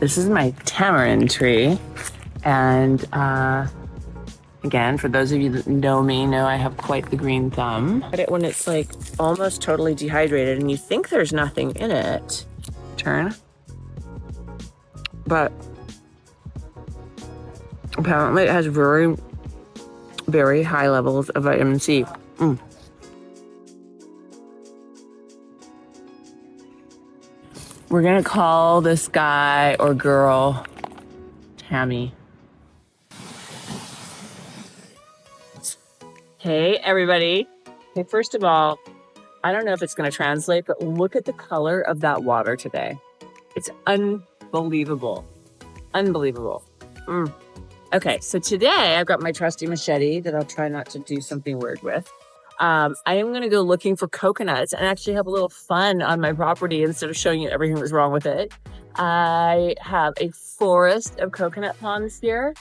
This is my tamarind tree. And again, for those of you that know me, know I have quite the green thumb. But when it's like almost totally dehydrated and you think there's nothing in it, turn. But apparently it has very, very high levels of vitamin C. We're gonna call this guy or girl Tammy. Hey, everybody. Okay, first of all, I don't know if it's gonna translate, but look at the color of that water today. It's unbelievable. Unbelievable. Okay, so today I've got my trusty machete that I'll try not to do something weird with. I am going to go looking for coconuts and actually have a little fun on my property instead of showing you everything that's wrong with it. I have a forest of coconut palms here,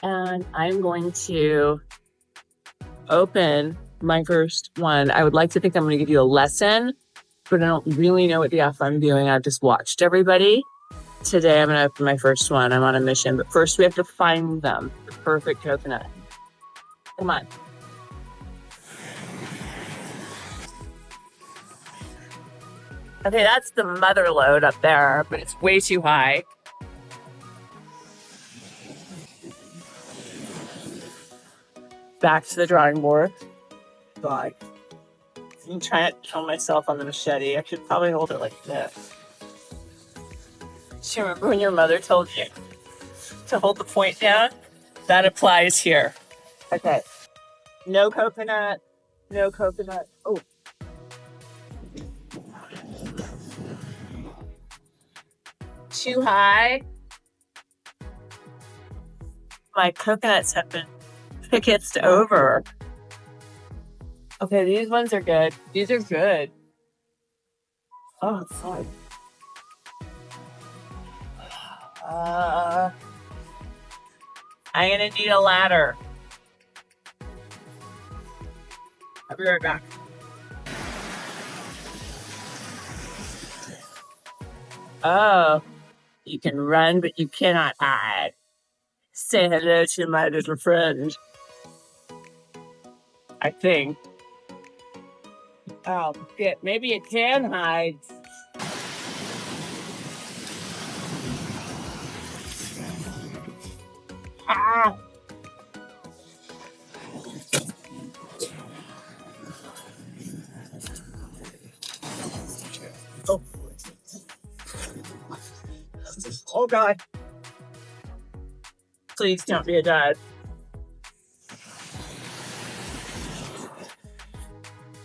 and I'm going to open my first one. I would like to think I'm going to give you a lesson, but I don't really know what the F I'm doing. I've just watched everybody. Today I'm going to open my first one. I'm on a mission, but first we have to find them. The perfect coconut. Come on. Okay, that's the mother load up there, but it's way too high. Back to the drawing board. God. I'm trying to kill myself on the machete. I should probably hold it like this. Do you remember when your mother told you to hold the point down? That applies here. Okay. No coconut. No coconut. Oh. Too high. My coconuts have been picketsed over. Okay, these ones are good. These are good. Oh, it's fine. I'm gonna need a ladder. I'll be right back. Oh, you can run, but you cannot hide. Say hello to my little friend. I think. Oh, shit. Maybe it can hide. Ah! Oh. Oh, God. Please don't be a dad.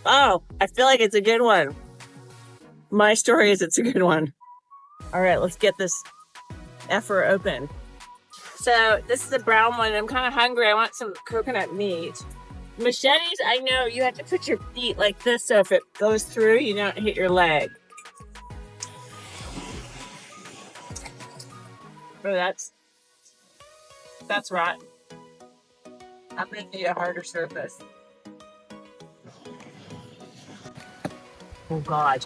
Oh, I feel like it's a good one. My story is it's a good one. All right, let's get this effer open. So this is the brown one. I'm kind of hungry. I want some coconut meat. Machetes, I know you have to put your feet like this so if it goes through, you don't hit your leg. Oh, that's rotten. I'm gonna need a harder surface. Oh, God.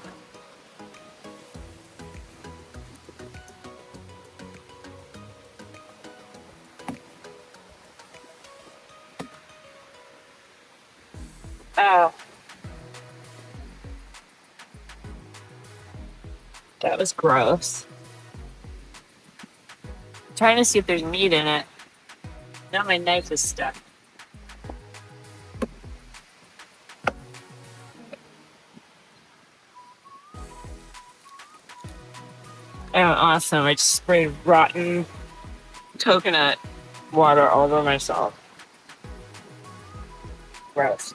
Oh. That was gross. I'm trying to see if there's meat in it. Now my knife is stuck. Oh, awesome. I just sprayed rotten coconut water all over myself. Gross.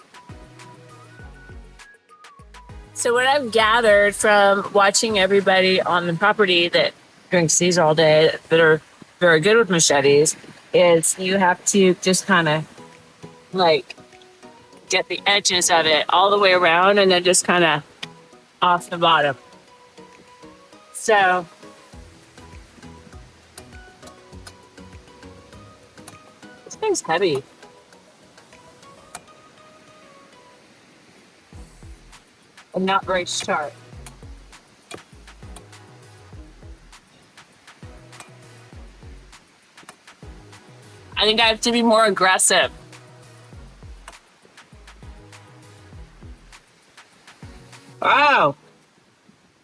So what I've gathered from watching everybody on the property that drinks these all day that are very good with machetes is you have to just kind of like get the edges of it all the way around and then just kind of off the bottom. So this thing's heavy. And not very sharp. I think I have to be more aggressive. Oh,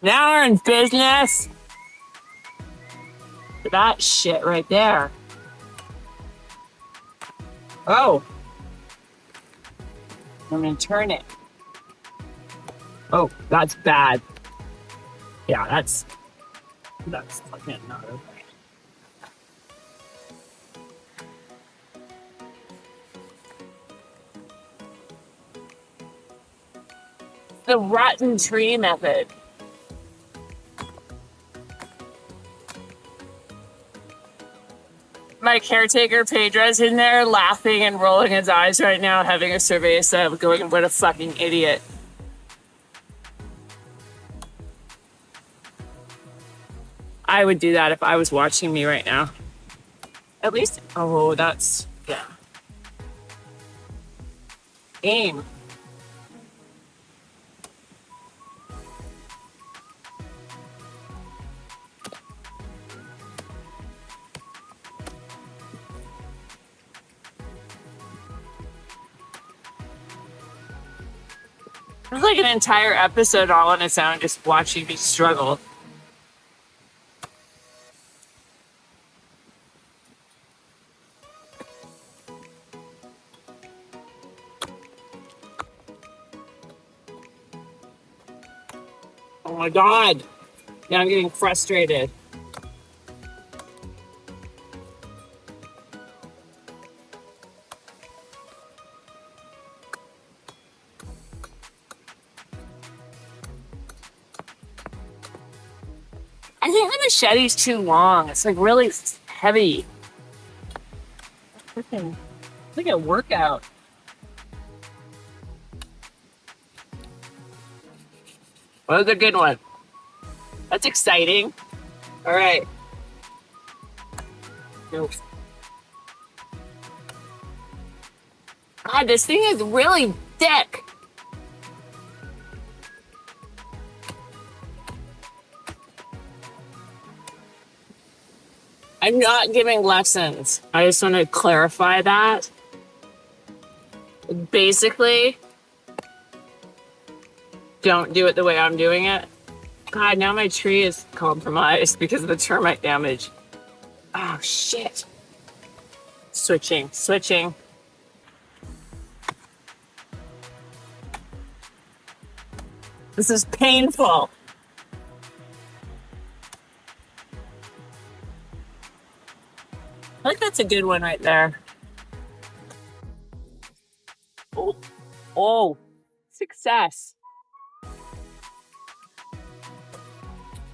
now we're in business. That shit right there. Oh, I'm gonna turn it. Oh, that's bad. Yeah, that's fucking not okay. The rotten tree method. My caretaker Pedro's in there laughing and rolling his eyes right now, having a survey set up, going, what a fucking idiot. I would do that if I was watching me right now. At least, oh, that's, yeah. Aim. It's like an entire episode all on its own, just watching me struggle. Oh my God. Now I'm getting frustrated. I think the machete's too long. It's like really heavy. Freaking, it's like a workout. Well, that's a good one. That's exciting. All right. Nope. God, this thing is really thick. I'm not giving lessons. I just want to clarify that. Basically, don't do it the way I'm doing it. God, now my tree is compromised because of the termite damage. Oh, shit. Switching. This is painful. I think that's a good one right there. Oh, success.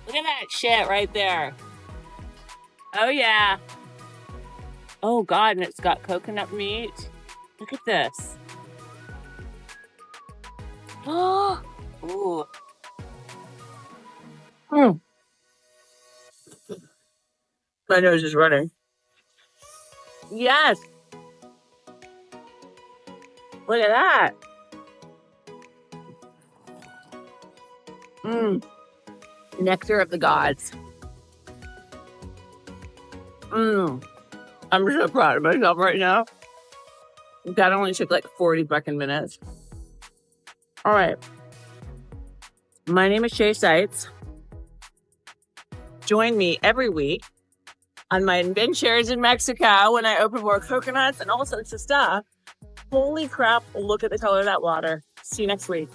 Look at that shit right there. Oh, yeah. Oh, God, and it's got coconut meat. Look at this. Oh, ooh. My nose is running. Yes. Look at that. Nectar of the gods. I'm so proud of myself right now. That only took like 40 fucking minutes. All right. My name is Shay Sites. Join me every week on my adventures in Mexico when I open more coconuts and all sorts of stuff. Holy crap, look at the color of that water. See you next week.